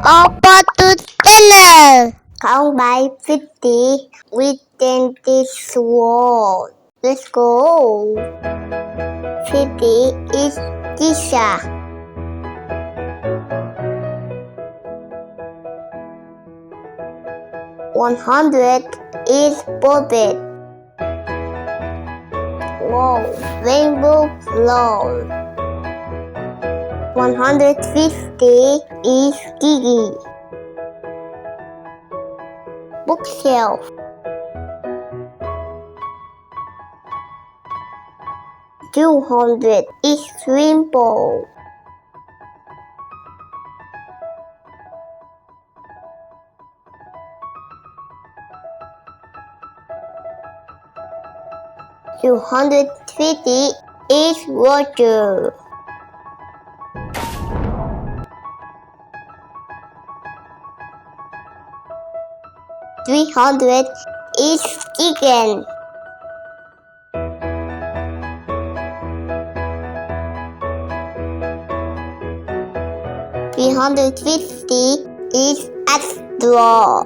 Papa to channel. Count by 50 within this world. Let's go. 50 is Tisha. 100 is Bobet. Wow, rainbow flower. 150 is Gigi. Bookshelf. 200 is Rainbow. 250 is Roger. 300 is Chicken. 350 is Astro.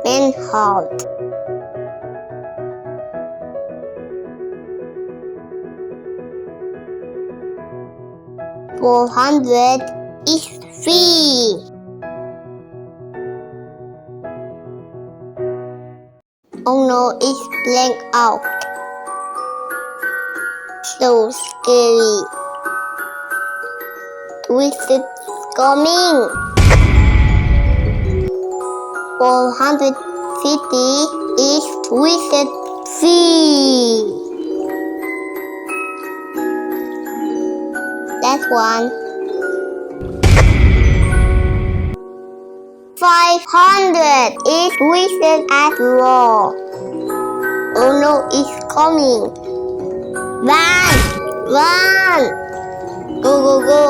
Manhunt. 400 is Free. Oh no, it's blank out. So scary. Twisted coming. 450 is Twisted Free. That's one. 500 is Twisted as well. Oh no, it's coming. Run! Run! Go, go, go!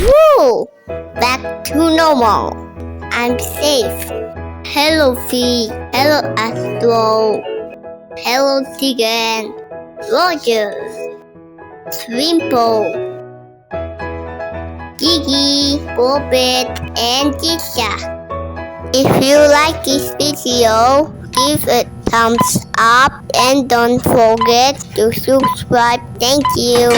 Woo! Back to normal. I'm safe. Hello, Fee. Hello, Astro. Hello, Chicken. Rogers. Swimpo. Gigi, Bobet, and Tisha. If you like this video, give a thumbs up and don't forget to subscribe. Thank you.